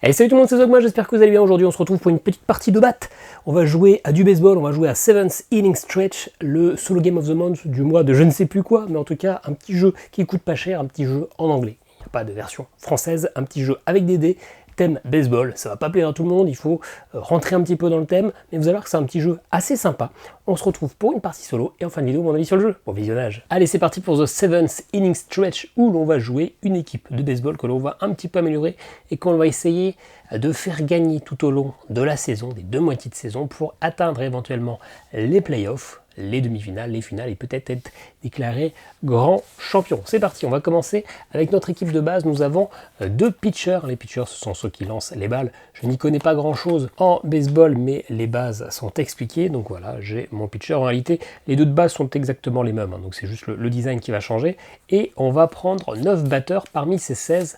Hey, salut tout le monde, c'est Zogma, j'espère que vous allez bien. Aujourd'hui on se retrouve pour une petite partie de batte. On va jouer à du baseball, on va jouer à 7th Inning Stretch, le solo game of the month du mois de je ne sais plus quoi, mais en tout cas un petit jeu qui coûte pas cher, un petit jeu en anglais. Il n'y a pas de version française, un petit jeu avec des dés, thème baseball. Ça va pas plaire à tout le monde, il faut rentrer un petit peu dans le thème, mais vous allez voir que c'est un petit jeu assez sympa. On se retrouve pour une partie solo et en fin de vidéo mon avis sur le jeu. Bon visionnage. Allez, c'est parti pour The 7th Inning Stretch où l'on va jouer une équipe de baseball que l'on va un petit peu améliorer et qu'on va essayer de faire gagner tout au long de la saison, des deux moitiés de saison, pour atteindre éventuellement les playoffs, les demi-finales, les finales et peut-être être déclaré grand champion. C'est parti, on va commencer avec notre équipe de base. Nous avons deux pitchers. Les pitchers, ce sont ceux qui lancent les balles. Je n'y connais pas grand-chose en baseball, mais les bases sont expliquées. Donc voilà, j'ai mon pitcher. En réalité, les deux de base sont exactement les mêmes, hein. Donc c'est juste le design qui va changer. Et on va prendre 9 batteurs parmi ces 16.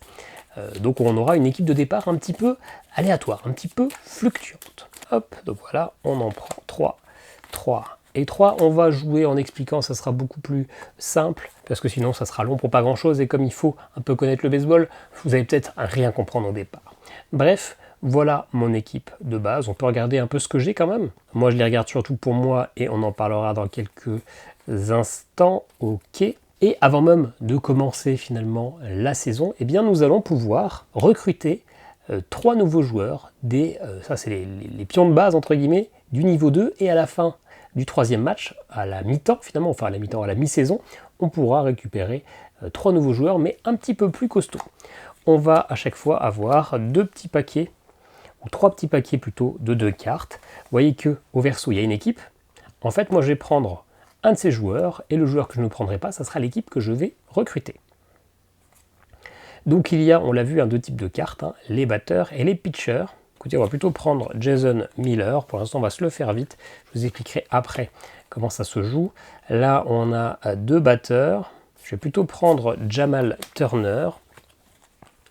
Donc on aura une équipe de départ un petit peu aléatoire, un petit peu fluctuante. Hop, donc voilà, on en prend 3, 3 et 3. On va jouer en expliquant, ça sera beaucoup plus simple, parce que sinon ça sera long pour pas grand chose, et comme il faut un peu connaître le baseball, vous allez peut-être rien comprendre au départ. Bref, voilà mon équipe de base. On peut regarder un peu ce que j'ai quand même. Moi je les regarde surtout pour moi, et on en parlera dans quelques instants. Ok. Et avant même de commencer finalement la saison, eh bien nous allons pouvoir recruter 3 nouveaux joueurs, ça c'est les pions de base entre guillemets, du niveau 2, et à la fin du 3e match, à la mi-temps finalement, enfin à la mi-temps, à la mi-saison, on pourra récupérer 3 nouveaux joueurs, mais un petit peu plus costauds. On va à chaque fois avoir 2 petits paquets, ou 3 petits paquets plutôt, de 2 cartes. Vous voyez qu'au verso il y a une équipe. En fait moi je vais prendre un de ces joueurs, et le joueur que je ne prendrai pas, ça sera l'équipe que je vais recruter. Donc il y a, on l'a vu, deux types de cartes, hein, les batteurs et les pitchers. Écoutez, on va plutôt prendre Jason Miller. Pour l'instant, on va se le faire vite. Je vous expliquerai après comment ça se joue. Là, on a 2 batteurs. Je vais plutôt prendre Jamal Turner.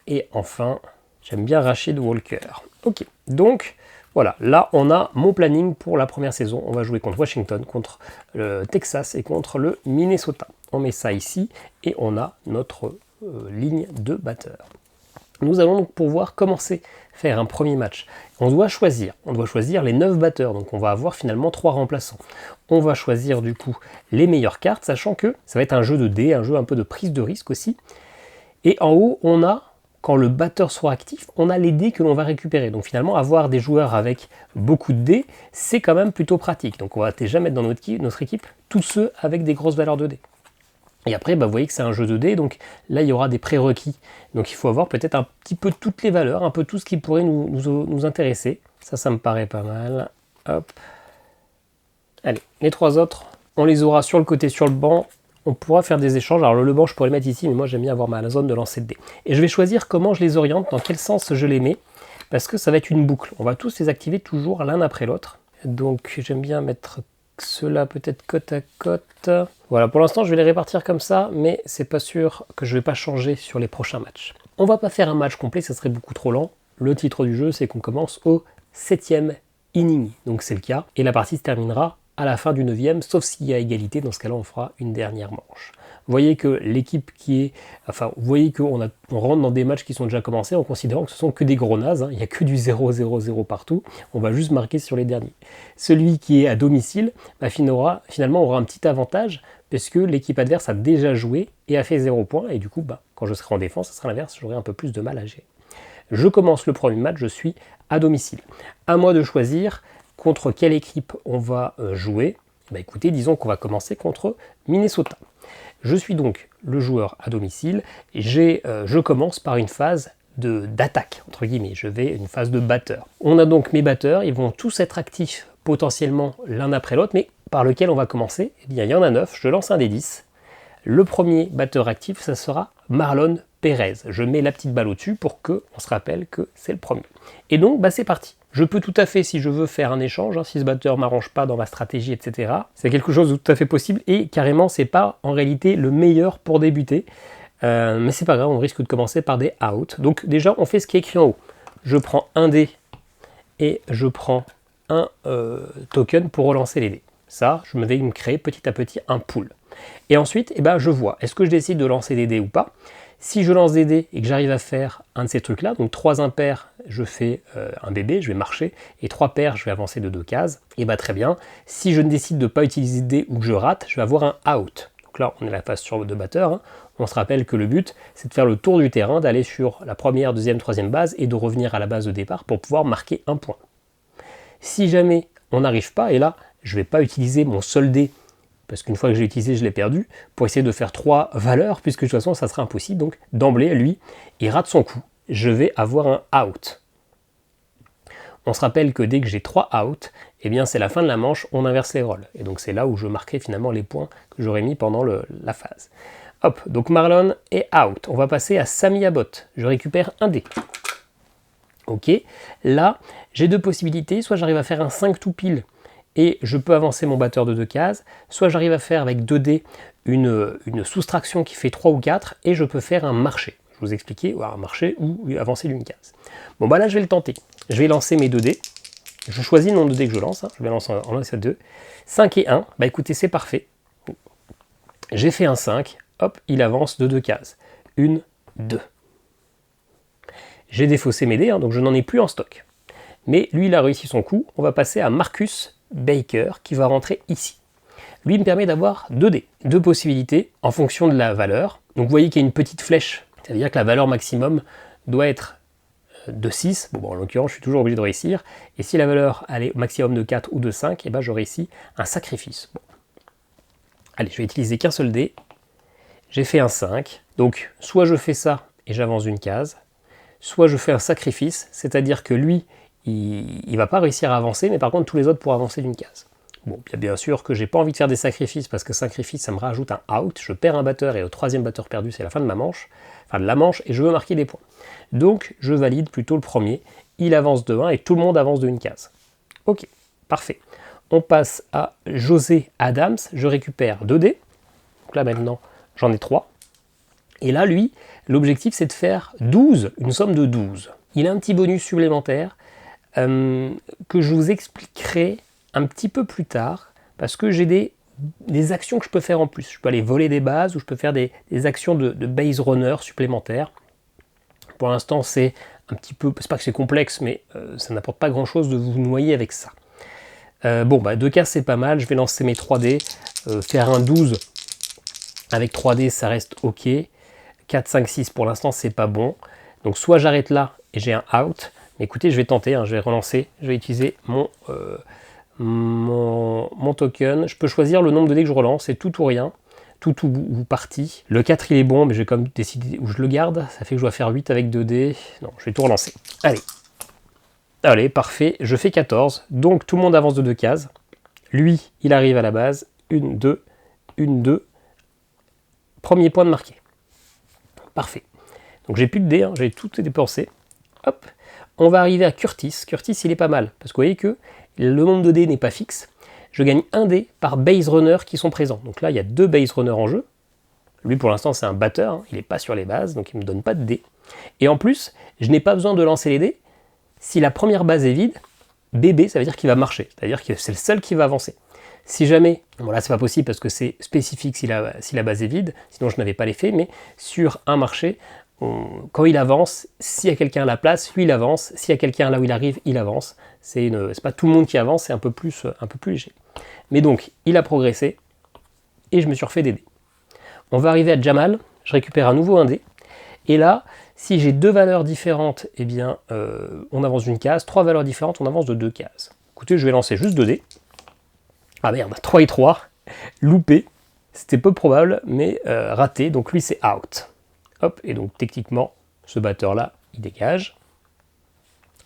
Et enfin, j'aime bien Rashid Walker. Ok, donc voilà, là on a mon planning pour la première saison. On va jouer contre Washington, contre le Texas et contre le Minnesota. On met ça ici et on a notre ligne de batteurs. Nous allons donc pouvoir commencer à faire un premier match. On doit choisir les 9 batteurs, donc on va avoir finalement 3 remplaçants. On va choisir du coup les meilleures cartes, sachant que ça va être un jeu de dés, un jeu un peu de prise de risque aussi. Et en haut, on a, quand le batteur sera actif, on a les dés que l'on va récupérer. Donc finalement, avoir des joueurs avec beaucoup de dés, c'est quand même plutôt pratique. Donc on va déjà mettre dans notre équipe tous ceux avec des grosses valeurs de dés. Et après, vous voyez que c'est un jeu de dés, donc là, il y aura des prérequis. Donc il faut avoir peut-être un petit peu toutes les valeurs, un peu tout ce qui pourrait nous intéresser. Ça me paraît pas mal. Hop. Allez, les 3 autres, on les aura sur le côté, sur le banc. On pourra faire des échanges. Alors le banc, je pourrais le mettre ici, mais moi j'aime bien avoir ma zone de lancer de dés. Et je vais choisir comment je les oriente, dans quel sens je les mets, parce que ça va être une boucle. On va tous les activer toujours l'un après l'autre. Donc j'aime bien mettre ceux-là peut-être côte à côte. Voilà, pour l'instant je vais les répartir comme ça, mais c'est pas sûr que je vais pas changer sur les prochains matchs. On va pas faire un match complet, ça serait beaucoup trop lent. Le titre du jeu, c'est qu'on commence au 7e inning, donc c'est le cas, et la partie se terminera à la fin du 9e, sauf s'il y a égalité. Dans ce cas-là, on fera une dernière manche. Vous voyez que l'équipe vous voyez qu'on rentre dans des matchs qui sont déjà commencés en considérant que ce sont que des gros nazes, hein. Il n'y a que du 0-0-0 partout, on va juste marquer sur les derniers. Celui qui est à domicile, finalement aura un petit avantage, parce que l'équipe adverse a déjà joué et a fait 0 points, et du coup, quand je serai en défense, ça sera l'inverse, j'aurai un peu plus de mal à gérer. Je commence le premier match, je suis à domicile. À moi de choisir contre quelle équipe on va jouer. Écoutez, disons qu'on va commencer contre Minnesota. Je suis donc le joueur à domicile et je commence par une phase d'attaque, entre guillemets. Je vais une phase de batteur. On a donc mes batteurs, ils vont tous être actifs potentiellement l'un après l'autre, mais par lequel on va commencer? Eh bien, il y en a 9, je lance un des 10. Le premier batteur actif, ça sera Marlon Perez. Je mets la petite balle au-dessus pour qu'on se rappelle que c'est le premier. Et donc, c'est parti. Je peux tout à fait, si je veux, faire un échange, hein, si ce batteur ne m'arrange pas dans ma stratégie, etc. C'est quelque chose de tout à fait possible, et carrément, c'est pas en réalité le meilleur pour débuter. Mais c'est pas grave, on risque de commencer par des outs. Donc déjà, on fait ce qui est écrit en haut. Je prends un dé et je prends un token pour relancer les dés. Ça, je vais me créer petit à petit un pool. Et ensuite, je vois, est-ce que je décide de lancer des dés ou pas? Si je lance des dés et que j'arrive à faire un de ces trucs-là, donc 3 impairs, je fais un bébé, je vais marcher, et 3 paires, je vais avancer de 2 cases, et bah très bien. Si je ne décide de ne pas utiliser de dés ou que je rate, je vais avoir un out. Donc là, on est à la phase sur de batteur. Hein. On se rappelle que le but, c'est de faire le tour du terrain, d'aller sur la première, deuxième, troisième base, et de revenir à la base de départ pour pouvoir marquer un point. Si jamais on n'arrive pas, et là, je ne vais pas utiliser mon seul dé, parce qu'une fois que je l'ai utilisé, je l'ai perdu, pour essayer de faire 3 valeurs, puisque de toute façon, ça sera impossible. Donc, d'emblée, lui, il rate son coup. Je vais avoir un out. On se rappelle que dès que j'ai 3 out, eh bien, c'est la fin de la manche, on inverse les rôles. Et donc, c'est là où je marquerai finalement les points que j'aurais mis pendant la phase. Hop, donc Marlon est out. On va passer à Sami Abbott. Je récupère un dé. Ok, là, j'ai 2 possibilités. Soit j'arrive à faire un 5 tout pile, et je peux avancer mon batteur de 2 cases, soit j'arrive à faire avec 2 dés une soustraction qui fait 3 ou 4, et je peux faire un marché. Je vous expliquais, un marché ou avancer d'une case. Bon bah là je vais le tenter. Je vais lancer mes 2 dés. Je choisis le nombre de dés que je lance, hein. Je vais lancer en lancer 2. 5 et 1, bah écoutez, c'est parfait. J'ai fait un 5, hop, il avance de 2 cases. 1, 2. J'ai défaussé mes dés, hein, donc je n'en ai plus en stock. Mais lui, il a réussi son coup. On va passer à Marcus Baker qui va rentrer ici. Lui il me permet d'avoir 2 dés, 2 possibilités en fonction de la valeur. Donc vous voyez qu'il y a une petite flèche, c'est-à-dire que la valeur maximum doit être de 6. Bon, en l'occurrence, je suis toujours obligé de réussir. Et si la valeur elle est au maximum de 4 ou de 5, et ben j'aurai ici un sacrifice. Bon. Allez, je vais utiliser qu'un seul dé. J'ai fait un 5. Donc soit je fais ça et j'avance d'une case, soit je fais un sacrifice, c'est-à-dire que lui, il ne va pas réussir à avancer, mais par contre tous les autres pourront avancer d'une case. Bon, bien sûr que j'ai pas envie de faire des sacrifices, parce que sacrifice, ça me rajoute un out, je perds un batteur, et au 3e batteur perdu, c'est la fin de ma manche, enfin de la manche, et je veux marquer des points. Donc, je valide plutôt le premier, il avance de 1, et tout le monde avance d'une case. Ok, parfait. On passe à José Adams, je récupère 2 dés, donc là maintenant, j'en ai 3, et là, lui, l'objectif, c'est de faire 12, une somme de 12. Il a un petit bonus supplémentaire, que je vous expliquerai un petit peu plus tard, parce que j'ai des actions que je peux faire en plus. Je peux aller voler des bases, ou je peux faire des actions de base runner supplémentaires. Pour l'instant, c'est un petit peu, c'est pas que c'est complexe, mais ça n'apporte pas grand chose de vous noyer avec ça. Bon, 2 cases c'est pas mal, je vais lancer mes 3 dés, faire un 12 avec 3 dés ça reste ok, 4, 5, 6 pour l'instant c'est pas bon, donc soit j'arrête là et j'ai un out, mais écoutez je vais tenter, hein, je vais relancer, je vais utiliser mon token, je peux choisir le nombre de dés que je relance, c'est tout ou rien, tout ou partie. Le 4 il est bon, mais j'ai comme décidé où je le garde, ça fait que je dois faire 8 avec 2 dés, non je vais tout relancer, allez parfait, je fais 14, donc tout le monde avance de 2 cases, lui il arrive à la base, 1, 2, 1, 2, premier point de marqué, parfait, donc j'ai plus de dés, hein, j'ai tout dépensé, hop, on va arriver à Curtis, Curtis il est pas mal, parce que vous voyez que le nombre de dés n'est pas fixe, je gagne 1 dé par base runner qui sont présents, donc là il y a 2 base runners en jeu, lui pour l'instant c'est un batteur, hein, il n'est pas sur les bases, donc il ne me donne pas de dés, et en plus je n'ai pas besoin de lancer les dés, si la première base est vide, bébé ça veut dire qu'il va marcher, c'est-à-dire que c'est le seul qui va avancer. Si jamais, bon là c'est pas possible parce que c'est spécifique si la base est vide, sinon je n'avais pas l'effet, mais sur un marché, quand il avance, s'il y a quelqu'un à la place, lui il avance, s'il y a quelqu'un là où il arrive, il avance. C'est pas tout le monde qui avance, c'est un peu plus léger. Mais donc, il a progressé, et je me suis refait des dés. On va arriver à Jamal, je récupère à nouveau un dé, et là, si j'ai 2 valeurs différentes, eh bien, on avance d'une case, 3 valeurs différentes, on avance de 2 cases. Écoutez, je vais lancer juste 2 dés. Ah merde, 3 et 3, loupé, c'était peu probable, mais raté, donc lui c'est out. Hop, et donc techniquement, ce batteur-là, il dégage.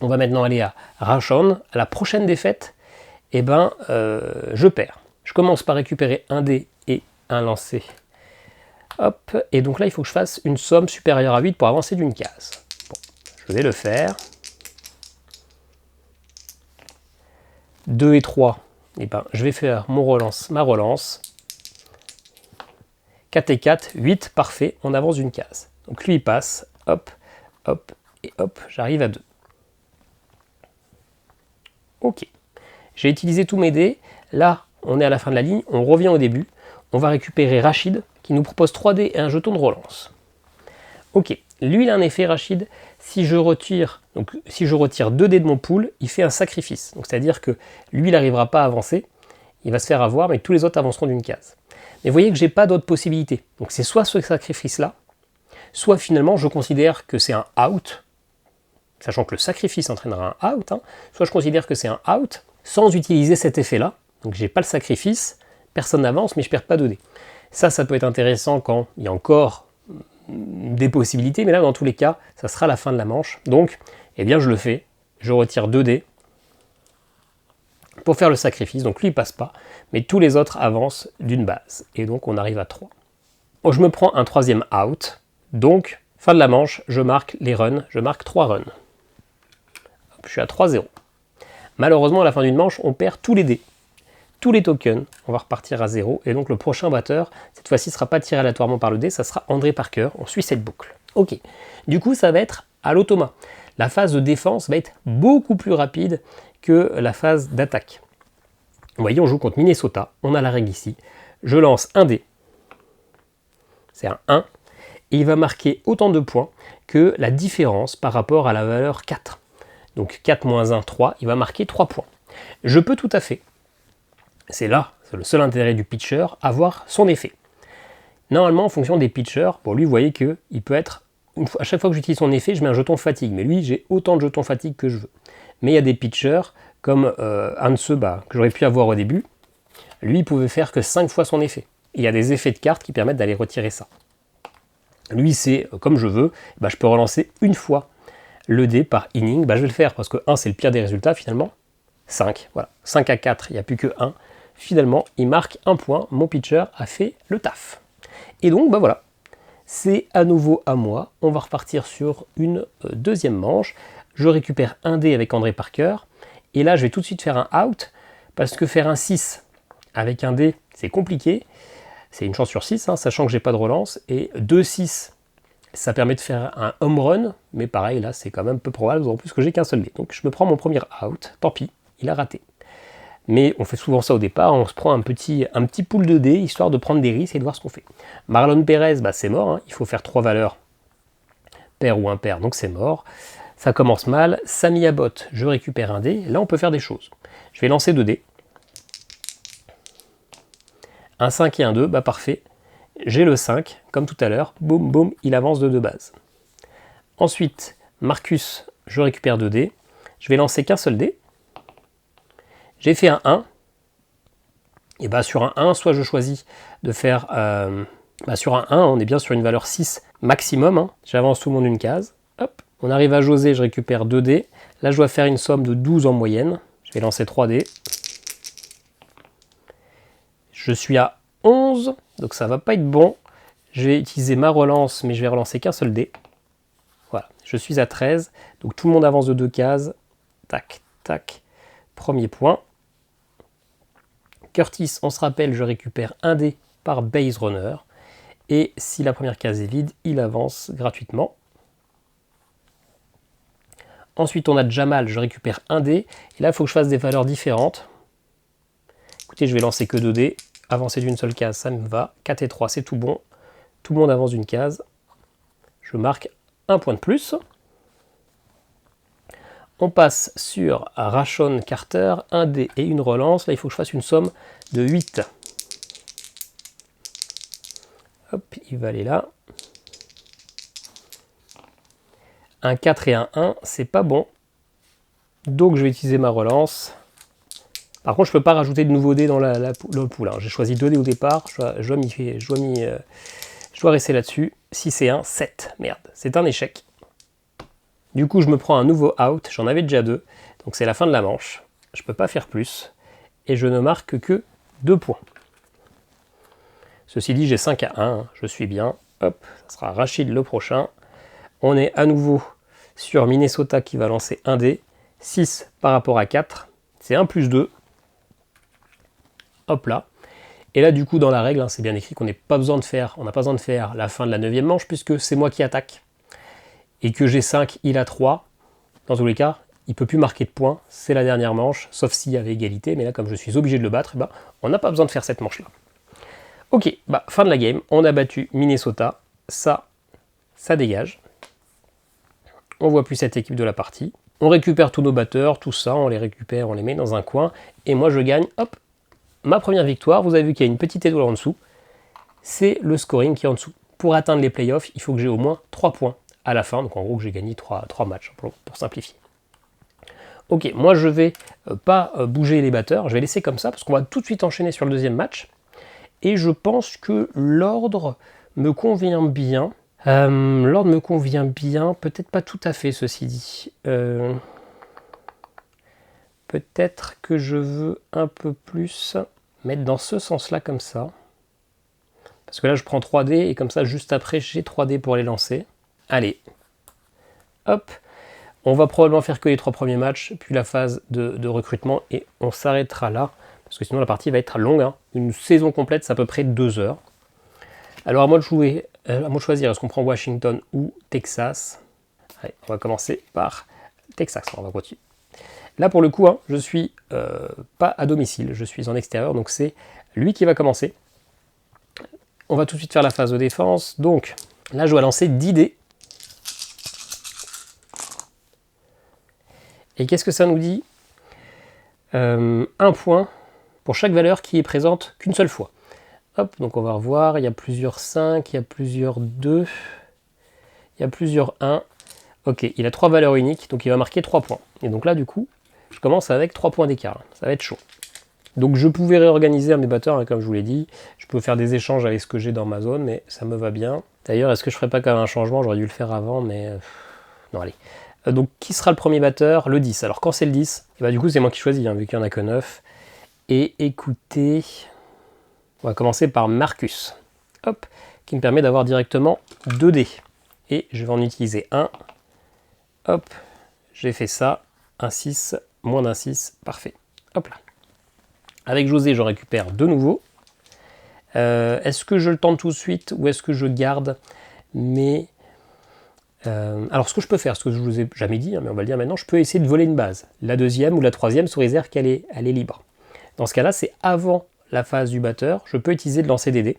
On va maintenant aller à Rashon. À la prochaine défaite, eh ben, je perds. Je commence par récupérer un dé et un lancer. Hop, et donc là, il faut que je fasse une somme supérieure à 8 pour avancer d'une case. Bon, je vais le faire. 2 et 3, eh ben, je vais faire ma relance. 4 et 4, 8, parfait, on avance d'une case. Donc lui, il passe, hop, hop, et hop, j'arrive à 2. Ok, j'ai utilisé tous mes dés, là, on est à la fin de la ligne, on revient au début, on va récupérer Rachid, qui nous propose 3 dés et un jeton de relance. Ok, lui il a un effet Rachid, si je retire 2 dés de mon pool, il fait un sacrifice. Donc c'est-à-dire que lui il n'arrivera pas à avancer, il va se faire avoir, mais tous les autres avanceront d'une case. Mais vous voyez que j'ai pas d'autres possibilités. Donc c'est soit ce sacrifice-là, soit finalement je considère que c'est un out, sachant que le sacrifice entraînera un out, soit je considère que c'est un out, sans utiliser cet effet-là, donc j'ai pas le sacrifice, personne n'avance, mais je perds pas de dés. Ça peut être intéressant quand il y a encore des possibilités, mais là dans tous les cas, ça sera la fin de la manche. Donc, eh bien je le fais, je retire 2 dés pour faire le sacrifice, donc lui il passe pas, mais tous les autres avancent d'une base, et donc on arrive à 3. Bon, je me prends un 3e out, donc fin de la manche, je marque les runs, je marque 3 runs. Hop, je suis à 3-0. Malheureusement, à la fin d'une manche, on perd tous les dés, tous les tokens, on va repartir à 0, et donc le prochain batteur, cette fois-ci, ne sera pas tiré aléatoirement par le dé, ça sera André Parker, on suit cette boucle. Ok, du coup, ça va être à l'automat. La phase de défense va être beaucoup plus rapide que la phase d'attaque. Vous voyez, on joue contre Minnesota, on a la règle ici, je lance un dé, c'est un 1, et il va marquer autant de points que la différence par rapport à la valeur 4. Donc 4 moins 1, 3, il va marquer 3 points. Je peux tout à fait, c'est le seul intérêt du pitcher, avoir son effet. Normalement, en fonction des pitchers, pour lui, vous voyez qu'il peut être, à chaque fois que j'utilise son effet, je mets un jeton fatigue, mais lui, j'ai autant de jetons fatigue que je veux. Mais il y a des pitchers, comme un de ceux que j'aurais pu avoir au début, lui, il pouvait faire que 5 fois son effet. Il y a des effets de cartes qui permettent d'aller retirer ça. Lui, c'est comme je veux, je peux relancer une fois le dé par inning. Je vais le faire parce que 1, c'est le pire des résultats finalement. 5, voilà. 5 à 4, il n'y a plus que 1. Finalement, il marque un point. Mon pitcher a fait le taf. Et donc, voilà. C'est à nouveau à moi. On va repartir sur une deuxième manche. Je récupère un dé avec André Parker. Et là, je vais tout de suite faire un out. Parce que faire un 6 avec un dé, c'est compliqué. C'est une chance sur 6, sachant que j'ai pas de relance. Et 2-6, ça permet de faire un home run. Mais pareil, là, c'est quand même peu probable, en plus que j'ai qu'un seul dé. Donc je me prends mon premier out. Tant pis, il a raté. Mais on fait souvent ça au départ, on se prend un petit pool de dés, histoire de prendre des risques et de voir ce qu'on fait. Marlon Pérez, c'est mort, il faut faire 3 valeurs, pair ou impair, donc c'est mort. Ça commence mal. Sami Abbott, je récupère un dé. Là, on peut faire des choses. Je vais lancer 2 dés. Un 5 et un 2, parfait. J'ai le 5, comme tout à l'heure. Boum, boum, il avance de 2 bases. Ensuite, Marcus, je récupère 2 dés. Je vais lancer qu'un seul dé. J'ai fait un 1. Et sur un 1, soit je choisis de faire... sur un 1, on est bien sur une valeur 6 maximum. J'avance tout le monde une case. Hop. On arrive à José, je récupère 2 dés. Là, je dois faire une somme de 12 en moyenne. Je vais lancer 3 dés. Je suis à 11, donc ça va pas être bon. Je vais utiliser ma relance, mais je vais relancer qu'un seul dé. Voilà, je suis à 13. Donc tout le monde avance de 2 cases. Tac, tac. Premier point. Curtis, on se rappelle, je récupère un dé par base runner. Et si la première case est vide, il avance gratuitement. Ensuite, on a Jamal, je récupère un dé. Et là, il faut que je fasse des valeurs différentes. Écoutez, je vais lancer que 2 dés. Avancer d'une seule case, ça me va. 4 et 3, c'est tout bon. Tout le monde avance d'une case. Je marque un point de plus. On passe sur Rashon Carter, un dé et une relance. Là, il faut que je fasse une somme de 8. Hop, il va aller là. Un 4 et un 1, c'est pas bon. Donc, je vais utiliser ma relance. Par contre, je ne peux pas rajouter de nouveaux dés dans le pool. J'ai choisi 2 dés au départ. Je dois rester là-dessus. 6 et 1, 7. Merde, c'est un échec. Du coup, je me prends un nouveau out. J'en avais déjà 2. Donc, c'est la fin de la manche. Je ne peux pas faire plus. Et je ne marque que 2 points. Ceci dit, j'ai 5 à 1. Je suis bien. Hop, ça sera Rachid le prochain. On est à nouveau sur Minnesota qui va lancer un dé. 6 par rapport à 4. C'est 1 plus 2. Hop là. Et là, du coup, dans la règle, c'est bien écrit qu'on n'a pas besoin de faire la fin de la 9e manche, puisque c'est moi qui attaque. Et que j'ai 5, il a 3. Dans tous les cas, il ne peut plus marquer de points. C'est la dernière manche, sauf s'il y avait égalité. Mais là, comme je suis obligé de le battre, on n'a pas besoin de faire cette manche-là. Ok, fin de la game. On a battu Minnesota. Ça ça dégage. On voit plus cette équipe de la partie. On récupère tous nos batteurs, tout ça, on les récupère, on les met dans un coin. Et moi je gagne, hop, ma première victoire. Vous avez vu qu'il y a une petite étoile en dessous. C'est le scoring qui est en dessous. Pour atteindre les playoffs, il faut que j'ai au moins 3 points à la fin. Donc en gros que j'ai gagné 3 matchs, pour simplifier. Ok, moi je vais pas bouger les batteurs, je vais laisser comme ça, parce qu'on va tout de suite enchaîner sur le deuxième match. Et je pense que l'ordre me convient bien. L'ordre me convient bien, peut-être pas tout à fait, ceci dit. Peut-être que je veux un peu plus mettre dans ce sens-là, comme ça. Parce que là, je prends 3D, et comme ça, juste après, j'ai 3D pour les lancer. Allez, hop. On va probablement faire que les 3 premiers matchs, puis la phase de recrutement, et on s'arrêtera là. Parce que sinon, la partie va être longue. Hein. Une saison complète, c'est à peu près 2 heures. Alors, à moi de jouer, à moi de choisir, est-ce qu'on prend Washington ou Texas? Allez, on va commencer par Texas, on va continuer. Là, pour le coup, hein, je suis pas à domicile, je suis en extérieur, donc c'est lui qui va commencer. On va tout de suite faire la phase de défense. Donc, là, je dois lancer 10 dés. Et qu'est-ce que ça nous dit? 1 point pour chaque valeur qui est présente qu'une seule fois. Hop, donc on va revoir, il y a plusieurs 5, il y a plusieurs 2, il y a plusieurs 1. Ok, il a 3 valeurs uniques, donc il va marquer 3 points. Et donc là, du coup, je commence avec 3 points d'écart. Ça va être chaud. Donc je pouvais réorganiser mes batteurs, hein, comme je vous l'ai dit. Je peux faire des échanges avec ce que j'ai dans ma zone, mais ça me va bien. D'ailleurs, est-ce que je ferais pas quand même un changement? J'aurais dû le faire avant, mais... non, allez. Donc, qui sera le premier batteur? Le 10. Alors, quand c'est le 10, et bah, du coup, c'est moi qui choisis, hein, vu qu'il n'y en a que 9. Et écoutez... On va commencer par Marcus, hop, qui me permet d'avoir directement 2 dés. Et je vais en utiliser un. Hop, j'ai fait ça. Un 6, moins d'un 6, parfait. Hop là. Avec José, je récupère de nouveau. Est-ce que je le tente tout de suite ou est-ce que je garde mes... alors, ce que je peux faire, ce que je ne vous ai jamais dit, hein, mais on va le dire maintenant, je peux essayer de voler une base. La deuxième ou la troisième, sous réserve qu'elle est libre. Dans ce cas-là, c'est avant la phase du batteur, je peux utiliser de lancer des dés.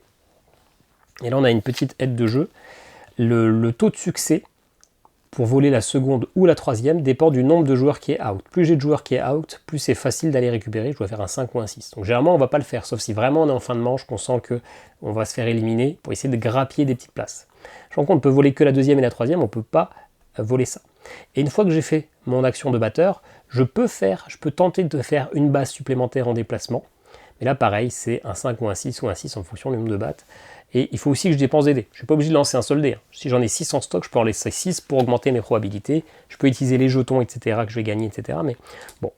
Et là, on a une petite aide de jeu. Le taux de succès pour voler la seconde ou la troisième dépend du nombre de joueurs qui est out. Plus j'ai de joueurs qui est out, plus c'est facile d'aller récupérer. Je dois faire un 5 ou un 6. Donc généralement, on ne va pas le faire, sauf si vraiment on est en fin de manche, qu'on sent qu'on va se faire éliminer pour essayer de grappiller des petites places. Je rends compte qu'on ne peut voler que la deuxième et la troisième, on ne peut pas voler ça. Et une fois que j'ai fait mon action de batteur, je peux tenter de faire une base supplémentaire en déplacement. Mais là, pareil, c'est un 5 ou un 6 en fonction du nombre de battes. Et il faut aussi que je dépense des dés. Je ne suis pas obligé de lancer un seul dé. Si j'en ai 6 en stock, je peux en laisser 6 pour augmenter mes probabilités. Je peux utiliser les jetons, etc., que je vais gagner, etc. Mais bon,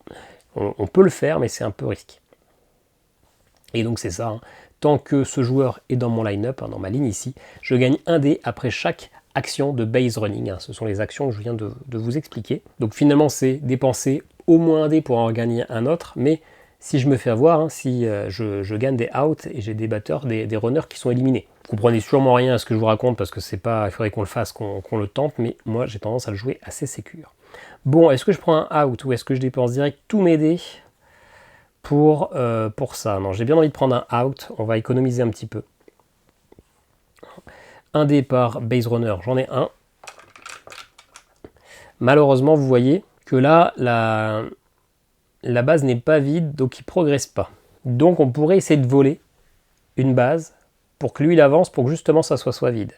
on peut le faire, mais c'est un peu risqué. Et donc c'est ça. Hein. Tant que ce joueur est dans mon line-up, hein, dans ma ligne ici, je gagne un dé après chaque action de base running. Hein. Ce sont les actions que je viens de vous expliquer. Donc finalement, c'est dépenser au moins un dé pour en gagner un autre, mais si je me fais avoir, hein, si je gagne des outs et j'ai des batteurs, des runners qui sont éliminés. Vous comprenez sûrement rien à ce que je vous raconte parce que c'est pas, il faudrait qu'on le fasse, qu'on le tente, mais moi j'ai tendance à le jouer assez sécure. Bon, est-ce que je prends un out ou est-ce que je dépense direct tous mes dés pour ça? Non, j'ai bien envie de prendre un out, on va économiser un petit peu. Un dé par base runner, j'en ai un. Malheureusement, vous voyez que là, la base n'est pas vide, donc il ne progresse pas. Donc on pourrait essayer de voler une base pour que lui il avance, pour que justement ça soit vide.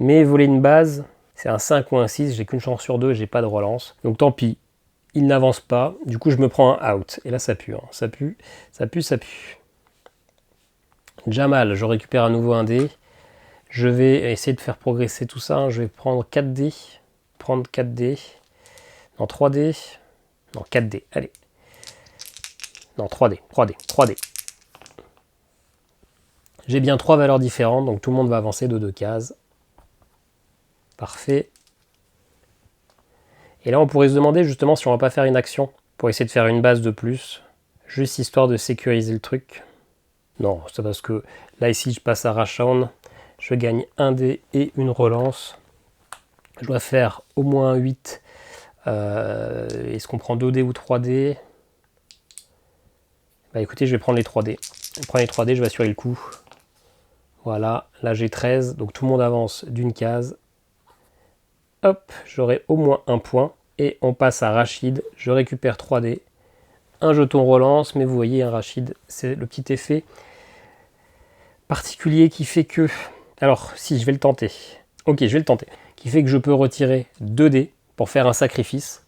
Mais voler une base, c'est un 5 ou un 6, j'ai qu'une chance sur 2, j'ai pas de relance. Donc tant pis, il n'avance pas, du coup je me prends un out. Et là ça pue, hein. Ça pue, ça pue, ça pue. Jamal, je récupère à nouveau un dé. Je vais essayer de faire progresser tout ça, hein. Je vais prendre 4 dés. Prendre 4 dés. Non, 3 dés. Non, 4 dés, allez. Non, 3D, 3D, 3D. J'ai bien 3 valeurs différentes, donc tout le monde va avancer de 2 cases. Parfait. Et là, on pourrait se demander justement si on va pas faire une action pour essayer de faire une base de plus, juste histoire de sécuriser le truc. Non, c'est parce que là, ici, je passe à Rashdown, je gagne un dé et une relance. Je dois faire au moins 8. Est-ce qu'on prend 2 dés ou 3 dés? Bah écoutez, je vais prendre les 3D. Je prends les 3D, je vais assurer le coup. Voilà, là j'ai 13, donc tout le monde avance d'une case. hop, j'aurai au moins un point. Et on passe à Rachid, je récupère 3 dés. Un jeton relance, mais vous voyez, un Rachid, c'est le petit effet particulier qui fait que... Alors, si, je vais le tenter. Ok, je vais le tenter. Qui fait que je peux retirer 2 dés pour faire un sacrifice.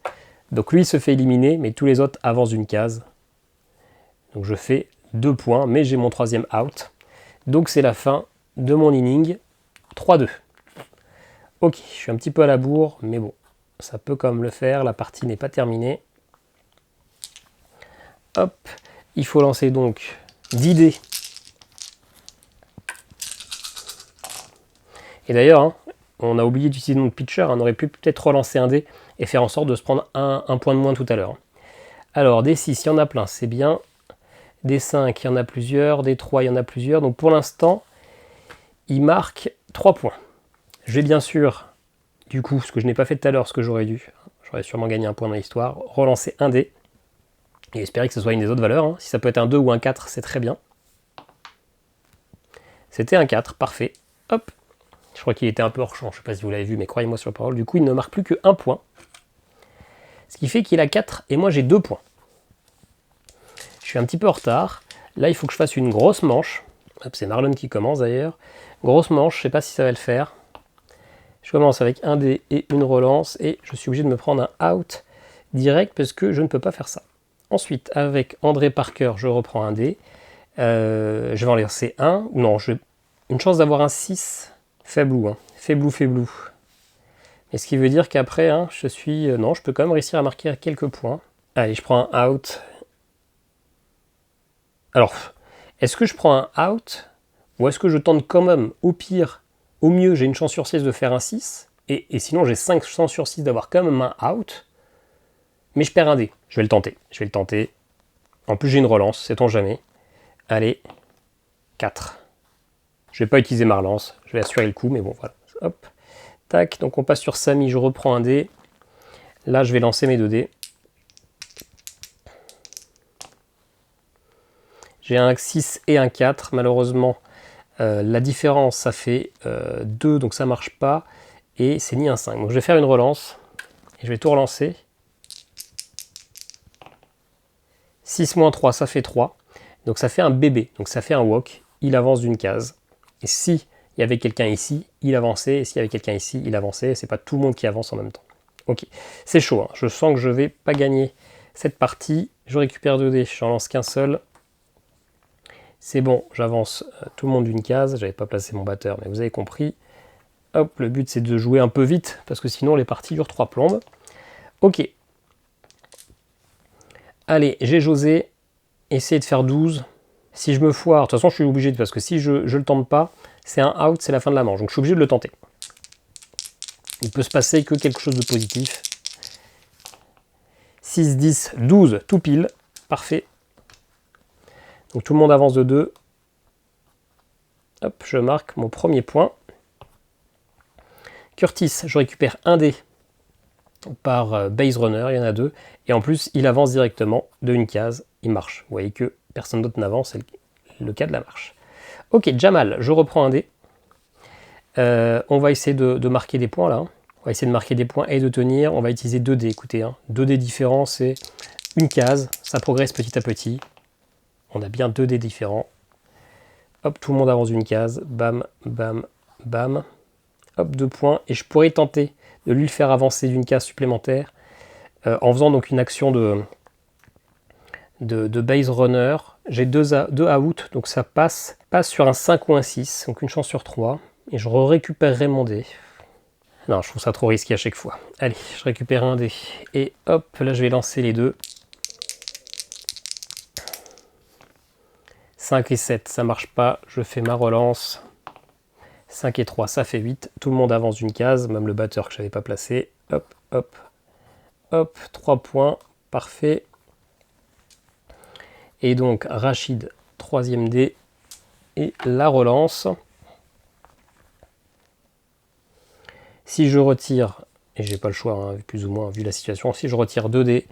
Donc lui se fait éliminer, mais tous les autres avancent d'une case. Donc je fais 2 points, mais j'ai mon 3e out. Donc c'est la fin de mon inning. 3-2. Ok, je suis un petit peu à la bourre, mais bon, ça peut quand même le faire. La partie n'est pas terminée. Hop, il faut lancer donc 10 dés. Et d'ailleurs, hein, on a oublié d'utiliser notre pitcher, on aurait pu peut-être relancer un dé et faire en sorte de se prendre un point de moins tout à l'heure. Alors, des 6, il y en a plein, c'est bien. Des 5, il y en a plusieurs. Des 3, il y en a plusieurs. Donc pour l'instant, il marque 3 points. Je vais bien sûr, du coup, ce que je n'ai pas fait tout à l'heure, ce que j'aurais dû, j'aurais sûrement gagné un point dans l'histoire, relancer un dé et espérer que ce soit une des autres valeurs. Hein. Si ça peut être un 2 ou un 4, c'est très bien. C'était un 4, parfait. Hop. Je crois qu'il était un peu hors champ, je ne sais pas si vous l'avez vu, mais croyez-moi sur la parole. Du coup, il ne marque plus que 1 point. Ce qui fait qu'il a 4 et moi j'ai 2 points. Je suis un petit peu en retard. Là, il faut que je fasse une grosse manche. C'est Marlon qui commence d'ailleurs. Grosse manche, je ne sais pas si ça va le faire. Je commence avec un dé et une relance et je suis obligé de me prendre un out direct parce que je ne peux pas faire ça. Ensuite, avec André Parker, je reprends un dé. Je vais en lancer un. Non, une chance d'avoir un 6. Faiblou, hein. Faiblou. Et ce qui veut dire qu'après, hein, non, je peux quand même réussir à marquer quelques points. Allez, je prends un out. Alors, est-ce que je prends un out ou est-ce que je tente quand même, au pire, au mieux, j'ai une chance sur 6 de faire un 6 et sinon j'ai 5 chances sur 6 d'avoir quand même un out, mais je perds un dé. Je vais le tenter. En plus, j'ai une relance, sait-on jamais. Allez, 4. Je vais pas utiliser ma relance, je vais assurer le coup, mais bon, voilà. Hop, tac, donc on passe sur Samy, je reprends un dé. Là, je vais lancer mes 2 dés. J'ai un 6 et un 4, malheureusement, la différence, ça fait 2, donc ça marche pas, et c'est ni un 5. Donc je vais faire une relance, et je vais tout relancer. 6 moins 3, ça fait 3. Donc ça fait un bébé, donc ça fait un walk. Il avance d'une case. Et si il y avait quelqu'un ici, il avançait. Et s'il y avait quelqu'un ici, il avançait. C'est pas tout le monde qui avance en même temps. Ok, c'est chaud. Hein. Je sens que je vais pas gagner cette partie. Je récupère 2 dés, j'en lance qu'un seul. C'est bon, j'avance tout le monde d'une case. J'avais pas placé mon batteur, mais vous avez compris. Hop, le but c'est de jouer un peu vite, parce que sinon les parties durent 3 plombes. Ok. Allez, j'ai José. Essayez de faire 12. Si je me foire, de toute façon je suis obligé, parce que si je le tente pas, c'est un out, c'est la fin de la manche. Donc je suis obligé de le tenter. Il peut se passer que quelque chose de positif. 6, 10, 12, tout pile. Parfait. Donc tout le monde avance de 2. Hop, je marque mon premier point. Curtis, je récupère un dé par base runner, il y en a 2. Et en plus, il avance directement de une case. Il marche. Vous voyez que personne d'autre n'avance, c'est le cas de la marche. Ok, Jamal, je reprends un dé. On va essayer de marquer des points là. On va essayer de marquer des points et de tenir. On va utiliser 2 dés, écoutez. 2 dés différents, c'est une case. Ça progresse petit à petit. On a bien 2 dés différents. Hop, tout le monde avance d'une case. Bam, bam, bam. Hop, 2 points. Et je pourrais tenter de lui faire avancer d'une case supplémentaire en faisant donc une action de base runner. J'ai 2 out, donc ça passe sur un 5 ou un 6, donc une chance sur 3. Et je récupérerai mon dé. Non, je trouve ça trop risqué à chaque fois. Allez, je récupère un dé. Et hop, là je vais lancer les 2. 5 et 7, ça marche pas. Je fais ma relance. 5 et 3, ça fait 8. Tout le monde avance d'une case, même le batteur que je n'avais pas placé. Hop, hop, hop, 3 points. Parfait. Et donc, Rachid, 3e dé. Et la relance. Si je retire, et j'ai pas le choix, hein, plus ou moins, vu la situation, si je retire 2 dés,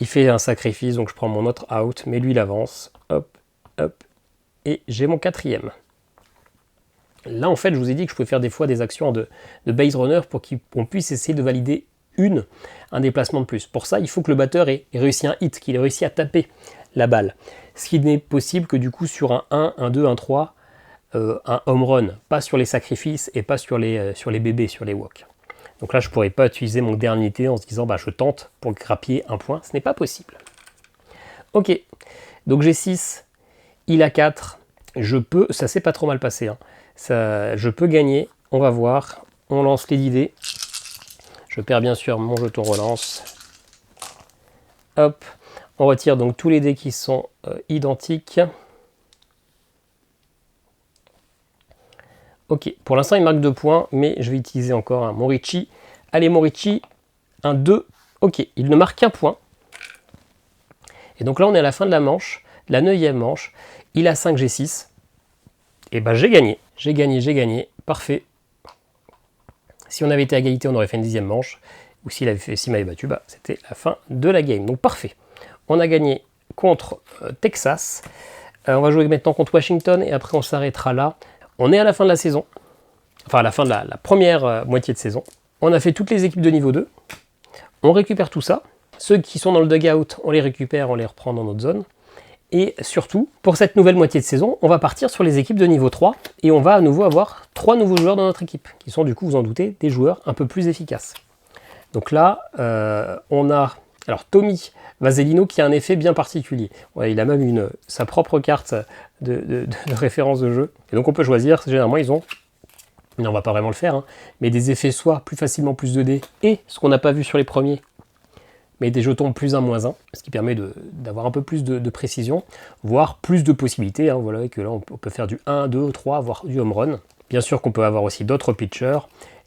il fait un sacrifice, donc je prends mon autre out, mais lui il avance. Hop, hop. Et j'ai mon 4e. Là, en fait, je vous ai dit que je pouvais faire des fois des actions de base runner pour qu'on puisse essayer de valider un déplacement de plus. Pour ça, il faut que le batteur ait réussi un hit, qu'il ait réussi à taper la balle. Ce qui n'est possible que du coup sur un 1, un 2, un 3, un home run, pas sur les sacrifices et pas sur les bébés, sur les walks. Donc là, je ne pourrais pas utiliser mon dernier unité en se disant je tente pour grappiller un point. Ce n'est pas possible. Ok, donc j'ai 6, il a 4. Je peux, ça s'est pas trop mal passé. Hein. Je peux gagner. On va voir. On lance les idées. Je perds bien sûr mon jeton relance. Hop. On retire donc tous les dés qui sont identiques. Ok, pour l'instant il marque 2 points, mais je vais utiliser encore un Morichi. Allez Morichi, un 2. Ok, il ne marque qu'un point. Et donc là on est à la fin de la manche, la 9e manche. Il a 5, j'ai 6. Et j'ai gagné. J'ai gagné. Parfait. Si on avait été à égalité, on aurait fait une 10e manche. Ou s'il m'avait battu, c'était la fin de la game. Donc parfait. On a gagné contre Texas. On va jouer maintenant contre Washington et après on s'arrêtera là. On est à la fin de la saison. Enfin à la fin de la première moitié de saison. On a fait toutes les équipes de niveau 2. On récupère tout ça. Ceux qui sont dans le dugout, on les récupère, on les reprend dans notre zone. Et surtout, pour cette nouvelle moitié de saison, on va partir sur les équipes de niveau 3 et on va à nouveau avoir 3 nouveaux joueurs dans notre équipe, qui sont du coup, vous en doutez, des joueurs un peu plus efficaces. Donc là, on a alors Tommy Vasellino qui a un effet bien particulier. Ouais, il a même sa propre carte de référence de jeu. Et donc on peut choisir, généralement ils ont, mais on va pas vraiment le faire, hein, mais des effets soit plus facilement plus de dés et ce qu'on n'a pas vu sur les premiers, mais des jetons plus 1, moins 1, ce qui permet d'avoir un peu plus de précision, voire plus de possibilités. Hein, voilà, que là, on peut faire du 1, 2, 3, voire du home run. Bien sûr qu'on peut avoir aussi d'autres pitchers.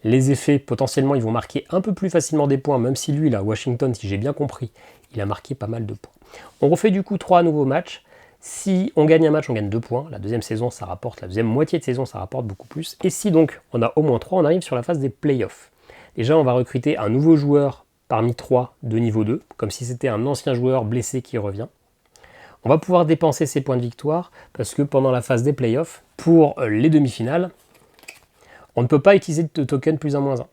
Les effets, potentiellement, ils vont marquer un peu plus facilement des points, même si lui, là, Washington, si j'ai bien compris, il a marqué pas mal de points. On refait du coup 3 nouveaux matchs. Si on gagne un match, on gagne 2 points. La deuxième saison, ça rapporte, la deuxième moitié de saison, ça rapporte beaucoup plus. Et si donc on a au moins 3, on arrive sur la phase des playoffs. Déjà, on va recruter un nouveau joueur parmi 3 de niveau 2, comme si c'était un ancien joueur blessé qui revient. On va pouvoir dépenser ses points de victoire, parce que pendant la phase des playoffs, pour les demi-finales, on ne peut pas utiliser de token plus 1, moins 1.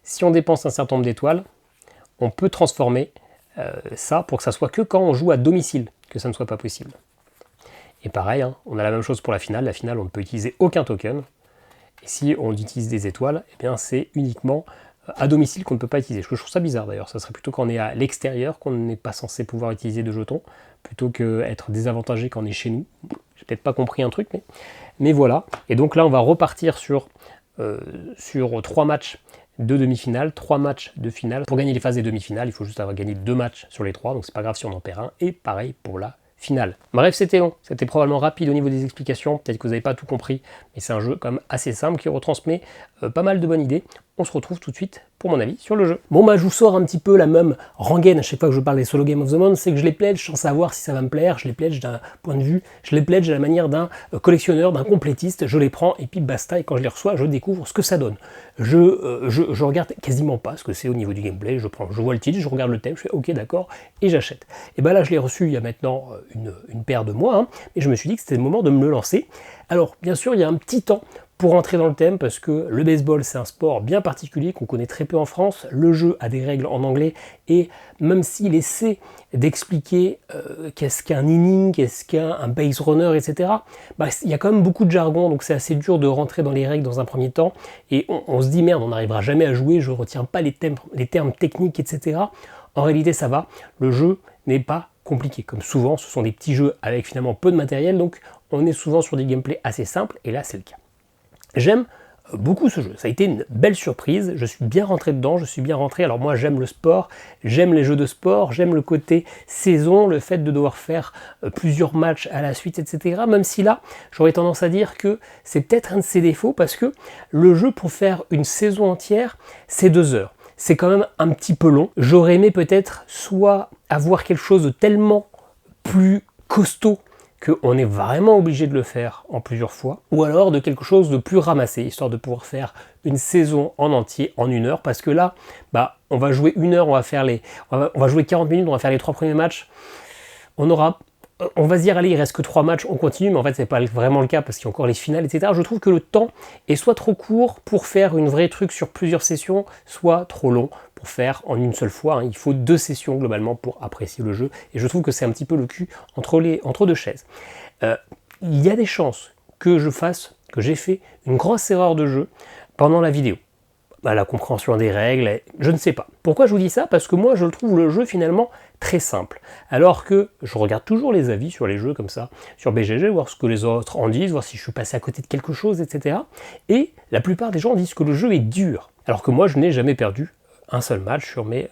Si on dépense un certain nombre d'étoiles, on peut transformer ça pour que ça soit que quand on joue à domicile, que ça ne soit pas possible. Et pareil, hein, on a la même chose pour la finale. La finale, on ne peut utiliser aucun token. Et si on utilise des étoiles, eh bien c'est uniquement à domicile qu'on ne peut pas utiliser. Je trouve ça bizarre d'ailleurs, ça serait plutôt quand on est à l'extérieur qu'on n'est pas censé pouvoir utiliser de jetons, plutôt qu'être désavantagé quand on est chez nous. J'ai peut-être pas compris un truc, mais voilà. Et donc là on va repartir sur 3 matchs de demi-finale, 3 matchs de finale. Pour gagner les phases des demi-finales, il faut juste avoir gagné 2 matchs sur les 3, donc c'est pas grave si on en perd un, et pareil pour la finale. Bref, c'était long, c'était probablement rapide au niveau des explications, peut-être que vous n'avez pas tout compris, mais c'est un jeu quand même assez simple qui retransmet pas mal de bonnes idées. On se retrouve tout de suite pour mon avis sur le jeu. Bon je vous sors un petit peu la même rengaine à chaque fois que je parle des solo Game of the Month, c'est que je les pledge sans savoir si ça va me plaire, je les pledge d'un point de vue, je les pledge à la manière d'un collectionneur, d'un complétiste, je les prends et puis basta, et quand je les reçois, je découvre ce que ça donne. Je regarde quasiment pas ce que c'est au niveau du gameplay, je vois le titre, je regarde le thème, je fais ok d'accord, et j'achète. Et là je l'ai reçu il y a maintenant une paire de mois, hein, et je me suis dit que c'était le moment de me le lancer. Alors bien sûr il y a un petit temps pour rentrer dans le thème, parce que le baseball c'est un sport bien particulier qu'on connaît très peu en France, le jeu a des règles en anglais, et même s'il essaie d'expliquer qu'est-ce qu'un inning, qu'est-ce qu'un base runner, etc., il y a quand même beaucoup de jargon, donc c'est assez dur de rentrer dans les règles dans un premier temps, et on se dit merde, on n'arrivera jamais à jouer, je ne retiens pas les termes techniques, etc. En réalité ça va, le jeu n'est pas compliqué, comme souvent ce sont des petits jeux avec finalement peu de matériel, donc on est souvent sur des gameplays assez simples, et là c'est le cas. J'aime beaucoup ce jeu, ça a été une belle surprise, je suis bien rentré dedans, je suis bien rentré, alors moi j'aime le sport, j'aime les jeux de sport, j'aime le côté saison, le fait de devoir faire plusieurs matchs à la suite, etc. Même si là, j'aurais tendance à dire que c'est peut-être un de ses défauts, parce que le jeu pour faire une saison entière, c'est 2 heures. C'est quand même un petit peu long, j'aurais aimé peut-être soit avoir quelque chose de tellement plus costaud qu'on est vraiment obligé de le faire en plusieurs fois, ou alors de quelque chose de plus ramassé, histoire de pouvoir faire une saison en entier en 1 heure, parce que là, on va jouer 1 heure, on va jouer 40 minutes, on va faire les 3 premiers matchs, on aura on va se dire, allez, il reste que 3 matchs, on continue, mais en fait, c'est pas vraiment le cas parce qu'il y a encore les finales, etc. Je trouve que le temps est soit trop court pour faire une vraie truc sur plusieurs sessions, soit trop long pour faire en une seule fois. Il faut 2 sessions globalement pour apprécier le jeu, et je trouve que c'est un petit peu le cul entre deux chaises. Il y a des chances que j'ai fait une grosse erreur de jeu pendant la vidéo. La compréhension des règles, je ne sais pas. Pourquoi je vous dis ça? Parce que moi, je trouve le jeu finalement très simple. Alors que je regarde toujours les avis sur les jeux comme ça, sur BGG, voir ce que les autres en disent, voir si je suis passé à côté de quelque chose, etc. Et la plupart des gens disent que le jeu est dur. Alors que moi, je n'ai jamais perdu un seul match sur mes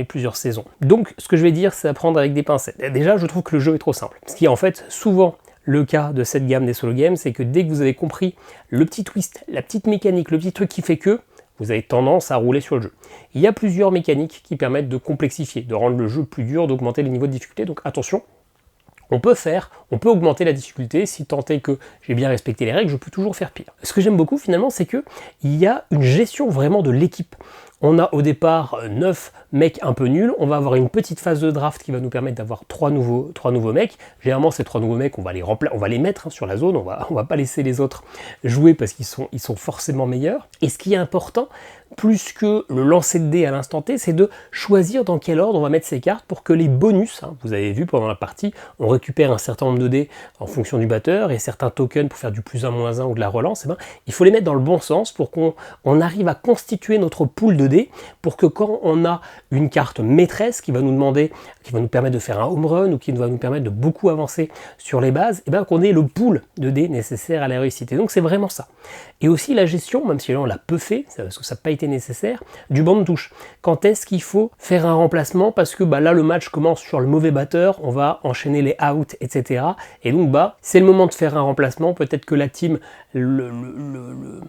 plusieurs saisons. Donc, ce que je vais dire, c'est à prendre avec des pincettes. Déjà, je trouve que le jeu est trop simple. Ce qui est en fait souvent le cas de cette gamme des solo games, c'est que dès que vous avez compris le petit twist, la petite mécanique, le petit truc qui fait que, vous avez tendance à rouler sur le jeu. Il y a plusieurs mécaniques qui permettent de complexifier, de rendre le jeu plus dur, d'augmenter les niveaux de difficulté, donc attention, on peut augmenter la difficulté, si tant est que j'ai bien respecté les règles, je peux toujours faire pire. Ce que j'aime beaucoup finalement, c'est qu'il y a une gestion vraiment de l'équipe. On a au départ 9 mecs un peu nuls, on va avoir une petite phase de draft qui va nous permettre d'avoir 3 nouveaux mecs. Généralement ces 3 nouveaux mecs, on va les mettre sur la zone, on va pas laisser les autres jouer parce qu'ils sont forcément meilleurs. Et ce qui est important, plus que le lancer de dés à l'instant T, c'est de choisir dans quel ordre on va mettre ces cartes pour que les bonus, vous avez vu pendant la partie, on récupère un certain nombre de dés en fonction du batteur et certains tokens pour faire du +1, -1 ou de la relance, il faut les mettre dans le bon sens pour qu'on arrive à constituer notre pool de dés pour que quand on a une carte maîtresse qui va nous permettre de faire un home run ou qui va nous permettre de beaucoup avancer sur les bases, qu'on ait le pool de dés nécessaire à la réussite. Et donc c'est vraiment ça. Et aussi la gestion, même si on l'a peu fait, parce que ça n'a pas été nécessaire, du banc de touche. Quand est-ce qu'il faut faire un remplacement? Parce que là le match commence sur le mauvais batteur, on va enchaîner les outs, etc. Et donc c'est le moment de faire un remplacement. Peut-être que la team, le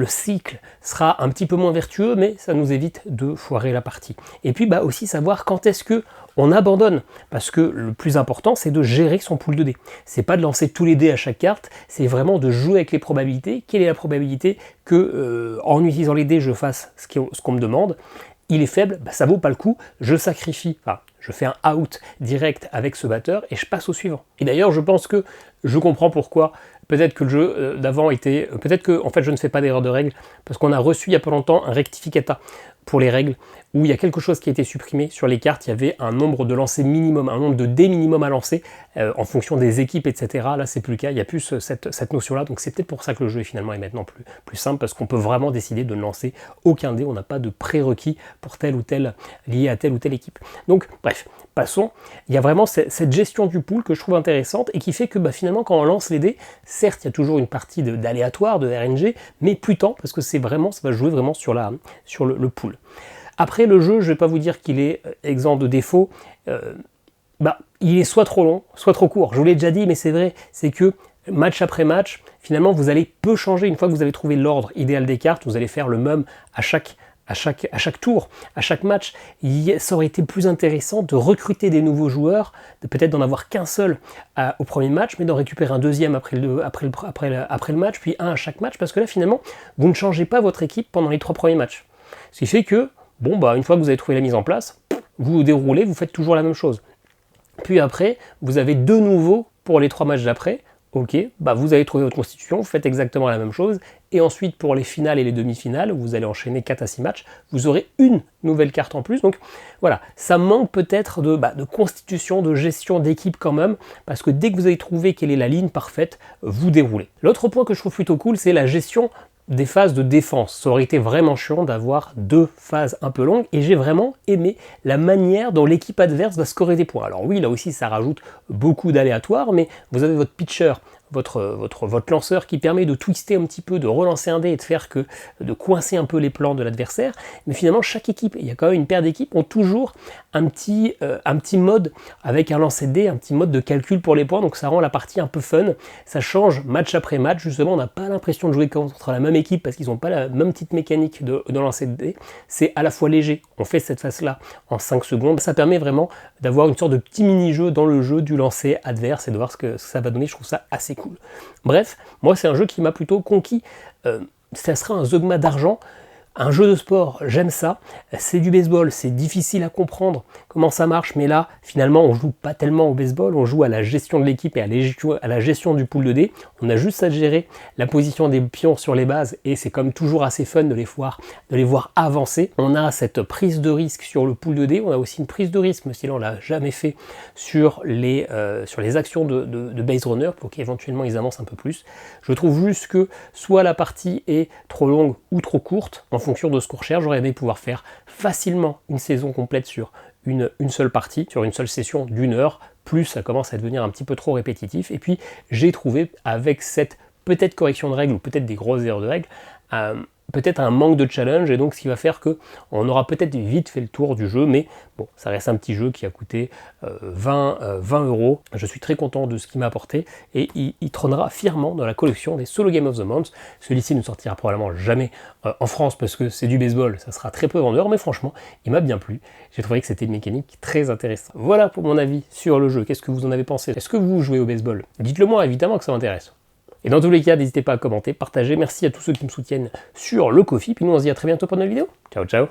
cycle sera un petit peu moins vertueux, mais ça nous évite de foirer la partie. Et puis aussi savoir quand est-ce que on abandonne, parce que le plus important c'est de gérer son pool de dés. C'est pas de lancer tous les dés à chaque carte, c'est vraiment de jouer avec les probabilités. Quelle est la probabilité que en utilisant les dés je fasse ce qu'on me demande? Il est faible, ça vaut pas le coup, je sacrifie, je fais un out direct avec ce batteur et je passe au suivant. Et d'ailleurs je pense que je comprends pourquoi. Peut-être que le jeu d'avant était... Peut-être que en fait je ne fais pas d'erreur de règle, parce qu'on a reçu il y a pas longtemps un rectificata pour les règles, où il y a quelque chose qui a été supprimé sur les cartes, il y avait un nombre de lancers minimum, un nombre de dés minimum à lancer, en fonction des équipes, etc. Là c'est plus le cas, il n'y a plus cette notion-là, donc c'est peut-être pour ça que le jeu finalement est maintenant plus simple, parce qu'on peut vraiment décider de ne lancer aucun dé, on n'a pas de prérequis pour tel ou tel, lié à telle ou telle équipe. Donc bref, passons, il y a vraiment cette gestion du pool que je trouve intéressante, et qui fait que finalement quand on lance les dés, certes il y a toujours une partie d'aléatoire, de RNG, mais plus tant, parce que ça va jouer vraiment sur le pool. Après le jeu, je ne vais pas vous dire qu'il est exempt de défauts, il est soit trop long, soit trop court. Je vous l'ai déjà dit, mais c'est vrai, c'est que match après match, finalement vous allez peu changer. Une fois que vous avez trouvé l'ordre idéal des cartes, vous allez faire le même à chaque tour, à chaque match. Ça aurait été plus intéressant de recruter des nouveaux joueurs, peut-être d'en avoir qu'un seul au premier match, mais d'en récupérer un deuxième après le match, puis un à chaque match, parce que là finalement, vous ne changez pas votre équipe pendant les 3 premiers matchs. Ce qui fait que, une fois que vous avez trouvé la mise en place, vous déroulez, vous faites toujours la même chose. Puis après, vous avez 2 nouveaux pour les 3 matchs d'après. Ok, vous avez trouvé votre constitution, vous faites exactement la même chose, et ensuite pour les finales et les demi-finales, vous allez enchaîner 4 à 6 matchs, vous aurez une nouvelle carte en plus, donc voilà, ça manque peut-être de constitution, de gestion d'équipe quand même, parce que dès que vous avez trouvé quelle est la ligne parfaite, vous déroulez. L'autre point que je trouve plutôt cool, c'est la gestion des phases de défense. Ça aurait été vraiment chiant d'avoir 2 phases un peu longues, et j'ai vraiment aimé la manière dont l'équipe adverse va scorer des points. Alors oui, là aussi ça rajoute beaucoup d'aléatoires, mais vous avez votre pitcher, votre lanceur qui permet de twister un petit peu, de relancer un dé et de coincer un peu les plans de l'adversaire. Mais finalement, chaque équipe, il y a quand même une paire d'équipes, ont toujours un petit mode avec un lancer de dé, un petit mode de calcul pour les points, donc ça rend la partie un peu fun. Ça change match après match, justement, on n'a pas l'impression de jouer contre la même équipe parce qu'ils n'ont pas la même petite mécanique de lancer de dé. C'est à la fois léger, on fait cette phase-là en 5 secondes. Ça permet vraiment d'avoir une sorte de petit mini-jeu dans le jeu du lancer adverse et de voir ce que ça va donner. Je trouve ça assez cool. Bref, moi c'est un jeu qui m'a plutôt conquis. Ça sera un zeugma d'argent Un jeu de sport, j'aime ça. C'est du baseball, c'est difficile à comprendre comment ça marche, mais là, finalement, on joue pas tellement au baseball, on joue à la gestion de l'équipe et à la gestion du pool de dés. On a juste à gérer la position des pions sur les bases et c'est comme toujours assez fun de les voir avancer. On a cette prise de risque sur le pool de dés, on a aussi une prise de risque, mais si on l'a jamais fait sur les actions de base runner pour qu'éventuellement ils avancent un peu plus. Je trouve juste que soit la partie est trop longue ou trop courte, en fonction de ce qu'on recherche. J'aurais aimé pouvoir faire facilement une saison complète sur une seule partie, sur une seule session d'une heure, plus ça commence à devenir un petit peu trop répétitif. Et puis j'ai trouvé avec cette peut-être correction de règles ou peut-être des grosses erreurs de règles, peut-être un manque de challenge, et donc ce qui va faire que on aura peut-être vite fait le tour du jeu, mais bon, ça reste un petit jeu qui a coûté 20 €. Je suis très content de ce qu'il m'a apporté, et il trônera fièrement dans la collection des Solo Game of the Month. Celui-ci ne sortira probablement jamais en France, parce que c'est du baseball, ça sera très peu vendeur, mais franchement, il m'a bien plu. J'ai trouvé que c'était une mécanique très intéressante. Voilà pour mon avis sur le jeu. Qu'est-ce que vous en avez pensé? Est-ce que vous jouez au baseball? Dites-le moi, évidemment que ça m'intéresse. Et dans tous les cas, n'hésitez pas à commenter, partager. Merci à tous ceux qui me soutiennent sur le Ko-fi. Puis nous, on se dit à très bientôt pour une nouvelle vidéo. Ciao, ciao!